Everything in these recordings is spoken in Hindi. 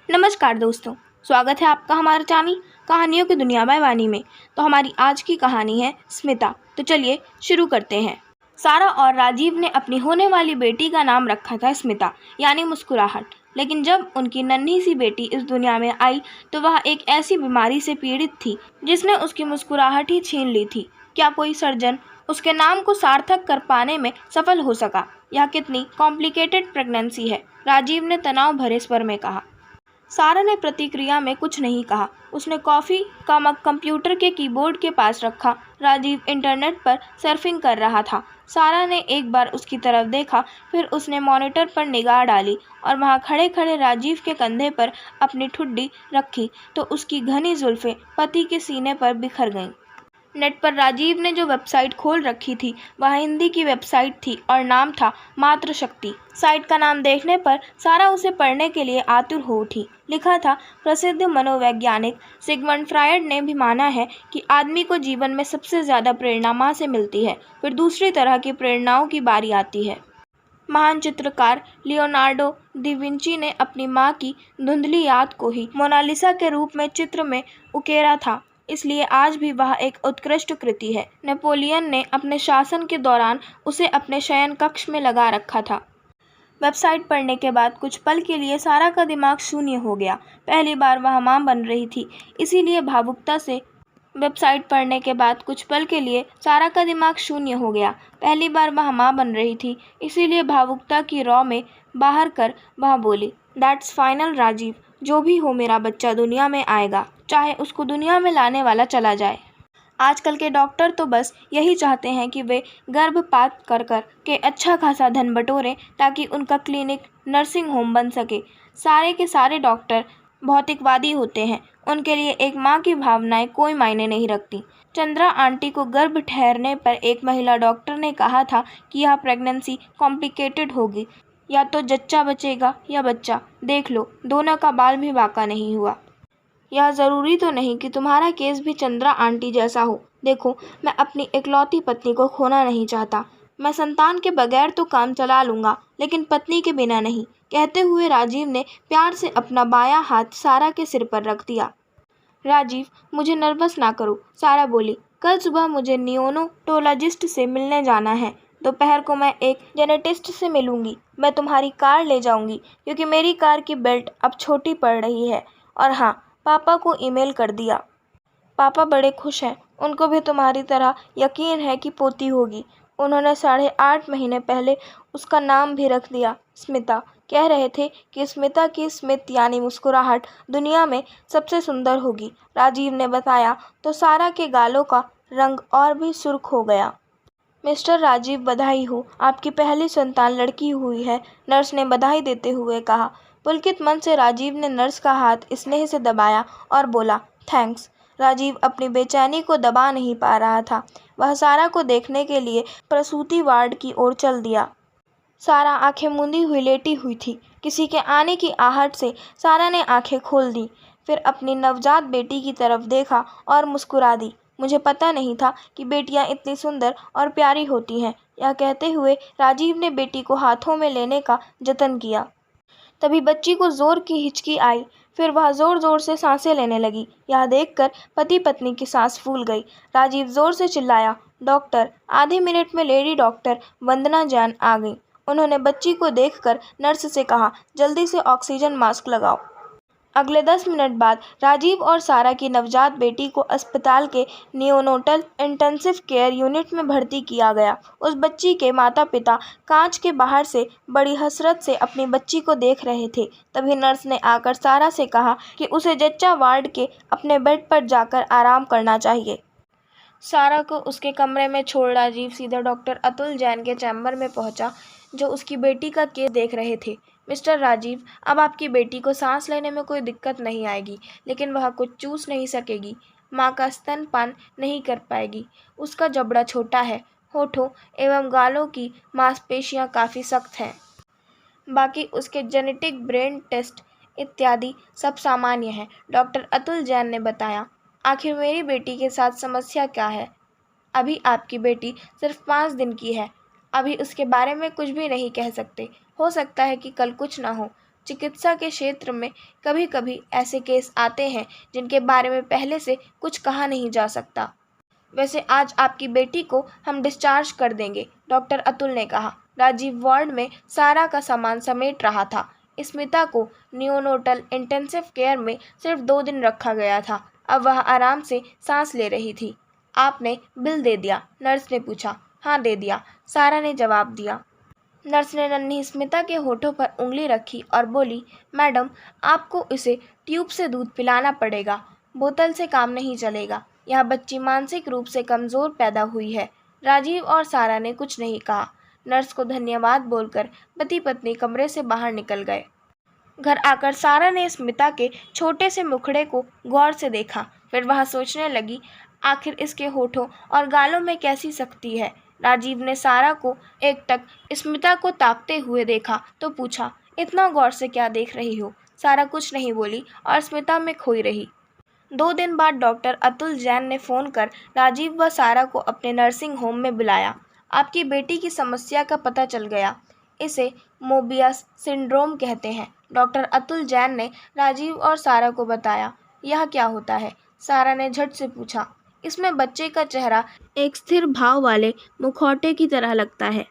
नमस्कार दोस्तों, स्वागत है आपका हमारे चैनल कहानियों की दुनिया बाय वानी में। तो हमारी आज की कहानी है स्मिता। तो चलिए शुरू करते हैं। सारा और राजीव ने अपनी होने वाली बेटी का नाम रखा था स्मिता, यानी मुस्कुराहट। लेकिन जब उनकी नन्ही सी बेटी इस दुनिया में आई तो वह एक ऐसी बीमारी से पीड़ित थी जिसने उसकी मुस्कुराहट ही छीन ली थी। क्या कोई सर्जन उसके नाम को सार्थक कर पाने में सफल हो सका? यह कितनी कॉम्प्लिकेटेड प्रेगनेंसी है, राजीव ने तनाव भरे स्वर में कहा। सारा ने प्रतिक्रिया में कुछ नहीं कहा। उसने कॉफ़ी का मग कंप्यूटर के कीबोर्ड के पास रखा। राजीव इंटरनेट पर सर्फिंग कर रहा था। सारा ने एक बार उसकी तरफ देखा, फिर उसने मॉनिटर पर निगाह डाली और वहां खड़े खड़े राजीव के कंधे पर अपनी ठुड्डी रखी तो उसकी घनी जुल्फें पति के सीने पर बिखर गईं। नेट पर राजीव ने जो वेबसाइट खोल रखी थी वह हिंदी की वेबसाइट थी और नाम था मातृ शक्ति। साइट का नाम देखने पर सारा उसे पढ़ने के लिए आतुर हो उठी। लिखा था, प्रसिद्ध मनोवैज्ञानिक सिगमंड फ्रायड ने भी माना है कि आदमी को जीवन में सबसे ज़्यादा प्रेरणा माँ से मिलती है, फिर दूसरी तरह की प्रेरणाओं की बारी आती है। महान चित्रकार लियोनार्डो दा विंची ने अपनी माँ की धुंधली याद को ही मोनालिसा के रूप में चित्र में उकेरा था, इसलिए आज भी वह एक उत्कृष्ट कृति है। नेपोलियन ने अपने शासन के दौरान उसे अपने शयन कक्ष में लगा रखा था। वेबसाइट पढ़ने के बाद कुछ पल के लिए सारा का दिमाग शून्य हो गया। पहली बार वह माँ बन रही थी, इसीलिए भावुकता से वेबसाइट पढ़ने के बाद कुछ पल के लिए सारा का दिमाग शून्य हो गया। पहली बार वह माँ बन रही थी, इसीलिए भावुकता की रौ में बाहर कर वह बोली, दैट्स फाइनल राजीव, जो भी हो मेरा बच्चा दुनिया में आएगा, चाहे उसको दुनिया में लाने वाला चला जाए। आजकल के डॉक्टर तो बस यही चाहते हैं कि वे गर्भपात कर कर के अच्छा खासा धन बटोरें ताकि उनका क्लिनिक नर्सिंग होम बन सके। सारे के सारे डॉक्टर भौतिकवादी होते हैं। उनके लिए एक माँ की भावनाएं कोई मायने नहीं रखती। चंद्रा आंटी को गर्भ ठहरने पर एक महिला डॉक्टर ने कहा था कि यह प्रेगनेंसी कॉम्प्लिकेटेड होगी, या तो जच्चा बचेगा या बच्चा। देख लो, दोनों का बाल भी बाका नहीं हुआ। यह ज़रूरी तो नहीं कि तुम्हारा केस भी चंद्रा आंटी जैसा हो। देखो, मैं अपनी इकलौती पत्नी को खोना नहीं चाहता। मैं संतान के बगैर तो काम चला लूँगा, लेकिन पत्नी के बिना नहीं, कहते हुए राजीव ने प्यार से अपना बायां हाथ सारा के सिर पर रख दिया। राजीव, मुझे नर्वस ना करो, सारा बोली। कल सुबह मुझे नियोनोटोलॉजिस्ट से मिलने जाना है। दोपहर को मैं एक जेनेटिस्ट से मिलूंगी। मैं तुम्हारी कार ले जाऊंगी क्योंकि मेरी कार की बेल्ट अब छोटी पड़ रही है। और हाँ, पापा को ईमेल कर दिया। पापा बड़े खुश हैं। उनको भी तुम्हारी तरह यकीन है कि पोती होगी। उन्होंने 8.5 महीने पहले उसका नाम भी रख दिया, स्मिता। कह रहे थे कि स्मिता की स्मित यानी मुस्कुराहट दुनिया में सबसे सुंदर होगी, राजीव ने बताया तो सारा के गालों का रंग और भी सुर्ख हो गया। मिस्टर राजीव, बधाई हो, आपकी पहली संतान लड़की हुई है, नर्स ने बधाई देते हुए कहा। पुलकित मन से राजीव ने नर्स का हाथ स्नेह से दबाया और बोला, थैंक्स। राजीव अपनी बेचैनी को दबा नहीं पा रहा था। वह सारा को देखने के लिए प्रसूति वार्ड की ओर चल दिया। सारा आंखें मूंदी हुई लेटी हुई थी। किसी के आने की आहट से सारा ने आंखें खोल दी, फिर अपनी नवजात बेटी की तरफ देखा और मुस्कुरा दी। मुझे पता नहीं था कि बेटियां इतनी सुंदर और प्यारी होती हैं। यह कहते हुए राजीव ने बेटी को हाथों में लेने का जतन किया। तभी बच्ची को जोर की हिचकी आई, फिर वह जोर जोर से सांसें लेने लगी। यह देखकर पति पत्नी की सांस फूल गई। राजीव जोर से चिल्लाया, डॉक्टर। आधे मिनट में लेडी डॉक्टर वंदना जैन आ गई। उन्होंने बच्ची को देखकर नर्स से कहा, जल्दी से ऑक्सीजन मास्क लगाओ। अगले 10 मिनट बाद राजीव और सारा की नवजात बेटी को अस्पताल के नियोनोटल इंटेंसिव केयर यूनिट में भर्ती किया गया। उस बच्ची के माता पिता कांच के बाहर से बड़ी हसरत से अपनी बच्ची को देख रहे थे। तभी नर्स ने आकर सारा से कहा कि उसे जच्चा वार्ड के अपने बेड पर जाकर आराम करना चाहिए। सारा को उसके कमरे में छोड़ राजीव सीधे डॉक्टर अतुल जैन के चैम्बर में पहुंचा, जो उसकी बेटी का केस देख रहे थे। मिस्टर राजीव, अब आपकी बेटी को सांस लेने में कोई दिक्कत नहीं आएगी, लेकिन वह कुछ चूस नहीं सकेगी, माँ का स्तनपान नहीं कर पाएगी। उसका जबड़ा छोटा है, होठों एवं गालों की मांसपेशियाँ काफ़ी सख्त हैं। बाकी उसके जेनेटिक, ब्रेन टेस्ट इत्यादि सब सामान्य है, डॉक्टर अतुल जैन ने बताया। आखिर मेरी बेटी के साथ समस्या क्या है? अभी आपकी बेटी सिर्फ 5 दिन की है। अभी उसके बारे में कुछ भी नहीं कह सकते। हो सकता है कि कल कुछ ना हो। चिकित्सा के क्षेत्र में कभी कभी ऐसे केस आते हैं जिनके बारे में पहले से कुछ कहा नहीं जा सकता। वैसे आज आपकी बेटी को हम डिस्चार्ज कर देंगे, डॉक्टर अतुल ने कहा। राजीव वार्ड में सारा का सामान समेट रहा था। स्मिता को नियोनोटल इंटेंसिव केयर में सिर्फ 2 दिन रखा गया था। अब वह आराम से सांस ले रही थी। आपने बिल दे दिया? नर्स ने पूछा। हाँ, दे दिया, सारा ने जवाब दिया। नर्स ने नन्ही स्मिता के होठों पर उंगली रखी और बोली, मैडम, आपको इसे ट्यूब से दूध पिलाना पड़ेगा, बोतल से काम नहीं चलेगा। यह बच्ची मानसिक रूप से कमज़ोर पैदा हुई है। राजीव और सारा ने कुछ नहीं कहा। नर्स को धन्यवाद बोलकर पति पत्नी कमरे से बाहर निकल गए। घर आकर सारा ने स्मिता के छोटे से मुखड़े को गौर से देखा। फिर वह सोचने लगी, आखिर इसके होठों और गालों में कैसी शक्ति है। राजीव ने सारा को एकटक स्मिता को ताकते हुए देखा तो पूछा, इतना गौर से क्या देख रही हो? सारा कुछ नहीं बोली और स्मिता में खोई रही। 2 दिन बाद डॉक्टर अतुल जैन ने फ़ोन कर राजीव व सारा को अपने नर्सिंग होम में बुलाया। आपकी बेटी की समस्या का पता चल गया। इसे मोबियस सिंड्रोम कहते हैं, डॉक्टर अतुल जैन ने राजीव और सारा को बताया। यह क्या होता है? सारा ने झट से पूछा। इसमें बच्चे का चेहरा एक स्थिर भाव वाले मुखौटे की तरह लगता है।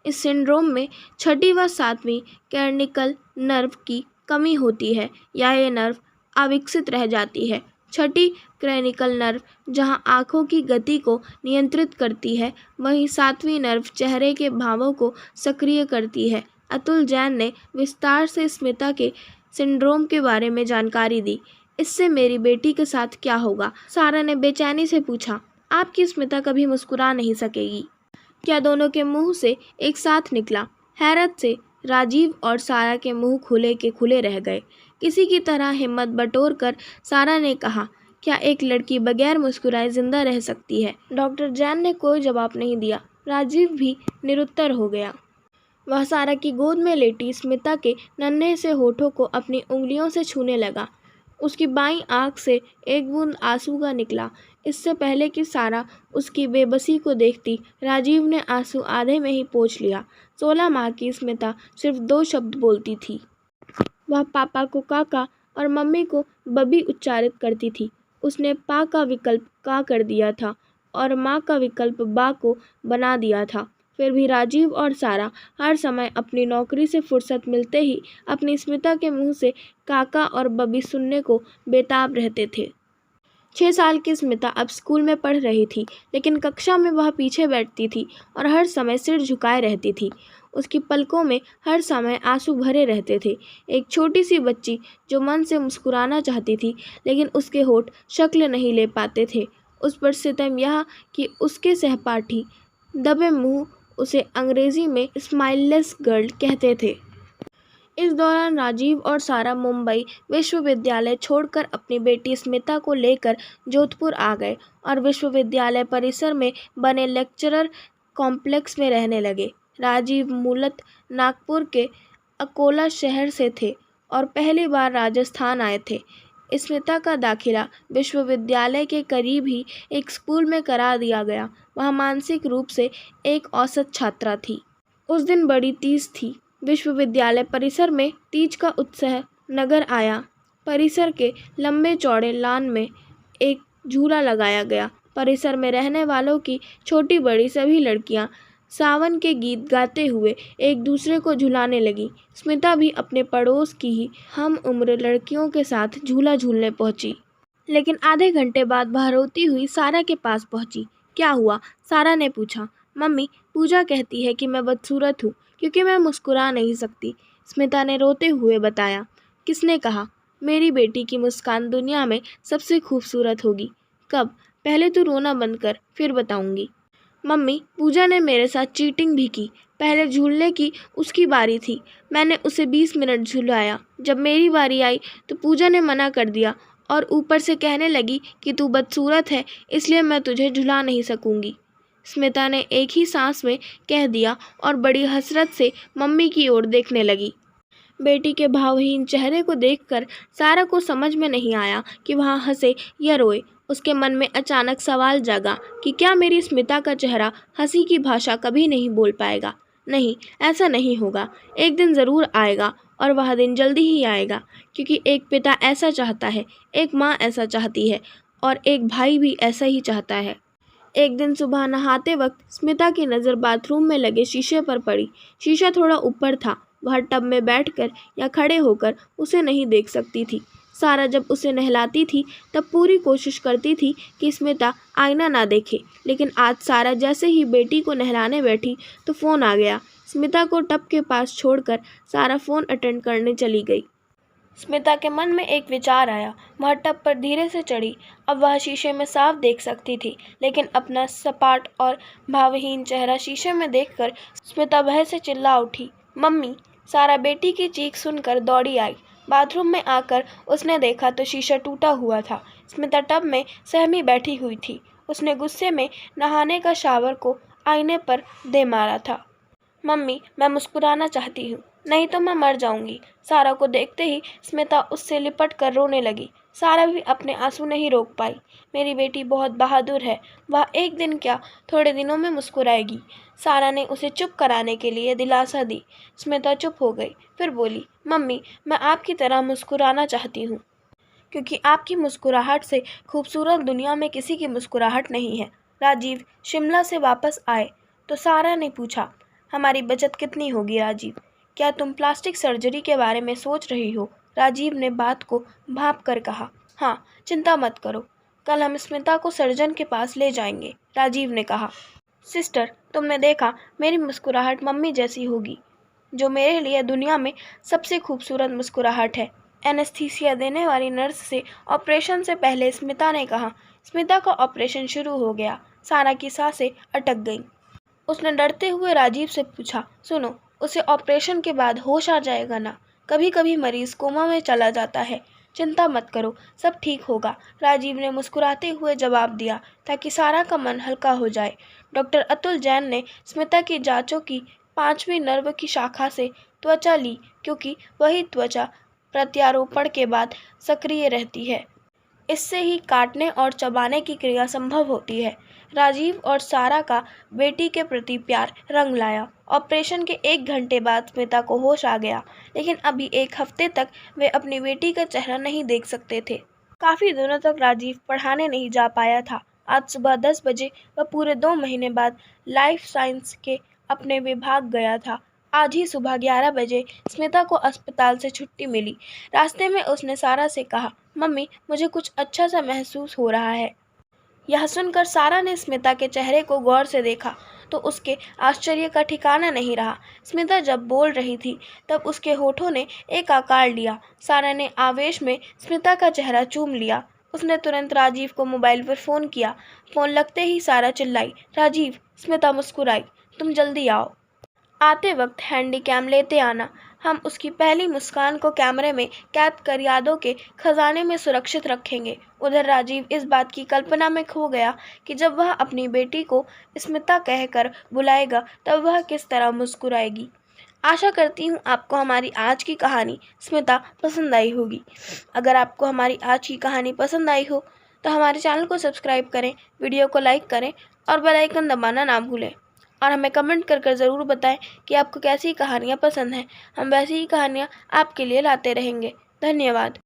इस सिंड्रोम में 6ठी व 7वीं कैर्निकल नर्व की कमी होती है या ये नर्व अविकसित रह जाती है। 6ठी क्रैनिकल नर्व जहां आँखों की गति को नियंत्रित करती है, वहीं 7वीं नर्व चेहरे के भावों को सक्रिय करती है। अतुल जैन ने विस्तार से स्मिता के सिंड्रोम के बारे में जानकारी दी। इससे मेरी बेटी के साथ क्या होगा? सारा ने बेचैनी से पूछा। आपकी स्मिता कभी मुस्कुरा नहीं सकेगी। क्या दोनों के मुंह से एक साथ निकला? हैरत से राजीव और सारा के मुंह खुले के खुले रह गए। किसी की तरह हिम्मत बटोर कर सारा ने कहा, क्या एक लड़की बगैर मुस्कुराए जिंदा रह सकती है? डॉक्टर जैन ने कोई जवाब नहीं दिया। राजीव भी निरुत्तर हो गया। वह सारा की गोद में लेटी स्मिता के नन्हे से होठों को अपनी उंगलियों से छूने लगा। उसकी बाईं आंख से एक बूंद आंसू का निकला। इससे पहले कि सारा उसकी बेबसी को देखती, राजीव ने आंसू आधे में ही पोंछ लिया। 16 माह की स्मिता सिर्फ 2 शब्द बोलती थी। वह पापा को काका और मम्मी को बबी उच्चारित करती थी। उसने पा का विकल्प का कर दिया था और माँ का विकल्प बा को बना दिया था। फिर भी राजीव और सारा हर समय अपनी नौकरी से फुर्सत मिलते ही अपनी स्मिता के मुंह से काका और बबी सुनने को बेताब रहते थे। 6 साल की स्मिता अब स्कूल में पढ़ रही थी, लेकिन कक्षा में वह पीछे बैठती थी और हर समय सिर झुकाए रहती थी। उसकी पलकों में हर समय आंसू भरे रहते थे। एक छोटी सी बच्ची जो मन से मुस्कुराना चाहती थी, लेकिन उसके होठ शक्ल नहीं ले पाते थे। उस पर सितम यह कि उसके सहपाठी दबे मुंह उसे अंग्रेजी में स्माइललेस गर्ल कहते थे। इस दौरान राजीव और सारा मुंबई विश्वविद्यालय छोड़कर अपनी बेटी स्मिता को लेकर जोधपुर आ गए और विश्वविद्यालय परिसर में बने लेक्चरर कॉम्प्लेक्स में रहने लगे। राजीव मूलतः नागपुर के अकोला शहर से थे और पहली बार राजस्थान आए थे। स्मिता का दाखिला विश्वविद्यालय के करीब ही एक स्कूल में करा दिया गया। वह मानसिक रूप से एक औसत छात्रा थी। उस दिन बड़ी तीज थी। विश्वविद्यालय परिसर में तीज का उत्साह नगर आया। परिसर के लंबे चौड़े लान में एक झूला लगाया गया। परिसर में रहने वालों की छोटी बड़ी सभी लड़कियां सावन के गीत गाते हुए एक दूसरे को झुलाने लगी। स्मिता भी अपने पड़ोस की ही हम उम्र लड़कियों के साथ झूला झूलने पहुंची, लेकिन आधे घंटे बाद वह रोती हुई सारा के पास पहुंची। क्या हुआ? सारा ने पूछा। मम्मी, पूजा कहती है कि मैं बदसूरत हूँ क्योंकि मैं मुस्कुरा नहीं सकती, स्मिता ने रोते हुए बताया। किसने कहा? मेरी बेटी की मुस्कान दुनिया में सबसे खूबसूरत होगी। कब? पहले तू रोना बंद कर, फिर बताऊंगी। मम्मी, पूजा ने मेरे साथ चीटिंग भी की। पहले झूलने की उसकी बारी थी, मैंने उसे 20 मिनट झुलाया। जब मेरी बारी आई तो पूजा ने मना कर दिया और ऊपर से कहने लगी कि तू बदसूरत है, इसलिए मैं तुझे झुला नहीं सकूंगी। स्मिता ने एक ही सांस में कह दिया और बड़ी हसरत से मम्मी की ओर देखने लगी। बेटी के भावहीन चेहरे को देखकर सारा को समझ में नहीं आया कि वह हंसे या रोए। उसके मन में अचानक सवाल जागा कि क्या मेरी स्मिता का चेहरा हंसी की भाषा कभी नहीं बोल पाएगा। नहीं, ऐसा नहीं होगा। एक दिन ज़रूर आएगा और वह दिन जल्दी ही आएगा, क्योंकि एक पिता ऐसा चाहता है, एक माँ ऐसा चाहती है और एक भाई भी ऐसा ही चाहता है। एक दिन सुबह नहाते वक्त स्मिता की नज़र बाथरूम में लगे शीशे पर पड़ी। शीशा थोड़ा ऊपर था। वह टब में बैठकर या खड़े होकर उसे नहीं देख सकती थी। सारा जब उसे नहलाती थी तब पूरी कोशिश करती थी कि स्मिता आईना ना देखे, लेकिन आज सारा जैसे ही बेटी को नहलाने बैठी तो फ़ोन आ गया। स्मिता को टब के पास छोड़कर सारा फ़ोन अटेंड करने चली गई। स्मिता के मन में एक विचार आया। वह टब पर धीरे से चढ़ी। अब वह शीशे में साफ देख सकती थी, लेकिन अपना सपाट और भावहीन चेहरा शीशे में देखकर स्मिता भय से चिल्ला उठी, मम्मी! सारा बेटी की चीख सुनकर दौड़ी आई। बाथरूम में आकर उसने देखा तो शीशा टूटा हुआ था। स्मिता टब में सहमी बैठी हुई थी। उसने गुस्से में नहाने का शावर को आईने पर दे मारा था। मम्मी, मैं मुस्कुराना चाहती हूँ, नहीं तो मैं मर जाऊंगी। सारा को देखते ही स्मिता उससे लिपट कर रोने लगी। सारा भी अपने आंसू नहीं रोक पाई। मेरी बेटी बहुत बहादुर है, वह एक दिन क्या थोड़े दिनों में मुस्कुराएगी। सारा ने उसे चुप कराने के लिए दिलासा दी। स्मिता चुप हो गई, फिर बोली, मम्मी, मैं आपकी तरह मुस्कुराना चाहती हूँ, क्योंकि आपकी मुस्कुराहट से खूबसूरत दुनिया में किसी की मुस्कुराहट नहीं है। राजीव शिमला से वापस आए तो सारा ने पूछा, हमारी बचत कितनी होगी राजीव? क्या तुम प्लास्टिक सर्जरी के बारे में सोच रही हो? राजीव ने बात को भांप कर कहा, हाँ, चिंता मत करो, कल हम स्मिता को सर्जन के पास ले जाएंगे। राजीव ने कहा, सिस्टर, तुमने देखा, मेरी मुस्कुराहट मम्मी जैसी होगी, जो मेरे लिए दुनिया में सबसे खूबसूरत मुस्कुराहट है। एनेस्थीसिया देने वाली नर्स से ऑपरेशन से पहले स्मिता ने कहा। स्मिता का ऑपरेशन शुरू हो गया। सारा की सांसें अटक गईं। उसने डरते हुए राजीव से पूछा, सुनो, उसे ऑपरेशन के बाद होश आ जाएगा ना? कभी कभी मरीज कोमा में चला जाता है। चिंता मत करो, सब ठीक होगा। राजीव ने मुस्कुराते हुए जवाब दिया, ताकि सारा का मन हल्का हो जाए। डॉक्टर अतुल जैन ने स्मिता की जांचों की 5वीं नर्व की शाखा से त्वचा ली, क्योंकि वही त्वचा प्रत्यारोपण के बाद सक्रिय रहती है। इससे ही काटने और चबाने की क्रिया संभव होती है। राजीव और सारा का बेटी के प्रति प्यार रंग लाया। ऑपरेशन के 1 घंटे बाद स्मिता को होश आ गया, लेकिन अभी 1 हफ्ते तक वे अपनी बेटी का चेहरा नहीं देख सकते थे। काफ़ी दिनों तक राजीव पढ़ाने नहीं जा पाया था। आज सुबह 10 बजे वह पूरे 2 महीने बाद लाइफ साइंस के अपने विभाग गया था। आज ही सुबह 11 बजे स्मिता को अस्पताल से छुट्टी मिली। रास्ते में उसने सारा से कहा, मम्मी, मुझे कुछ अच्छा सा महसूस हो रहा है। यह सुनकर सारा ने स्मिता के चेहरे को गौर से देखा तो उसके आश्चर्य का ठिकाना नहीं रहा। स्मिता जब बोल रही थी तब उसके होठों ने एक आकार लिया। सारा ने आवेश में स्मिता का चेहरा चूम लिया। उसने तुरंत राजीव को मोबाइल पर फ़ोन किया। फ़ोन लगते ही सारा चिल्लाई, राजीव! स्मिता मुस्कुराई, तुम जल्दी आओ। आते वक्त हैंडीकैम लेते आना। हम उसकी पहली मुस्कान को कैमरे में कैद कर यादों के खजाने में सुरक्षित रखेंगे। उधर राजीव इस बात की कल्पना में खो गया कि जब वह अपनी बेटी को स्मिता कहकर बुलाएगा तब वह किस तरह मुस्कुराएगी। आशा करती हूँ आपको हमारी आज की कहानी स्मिता पसंद आई होगी। अगर आपको हमारी आज की कहानी पसंद आई हो तो हमारे चैनल को सब्सक्राइब करें, वीडियो को लाइक करें और बेल आइकन दबाना ना भूलें। और हमें कमेंट कर ज़रूर बताएं कि आपको कैसी कहानियाँ पसंद हैं। हम वैसी ही कहानियाँ आपके लिए लाते रहेंगे। धन्यवाद।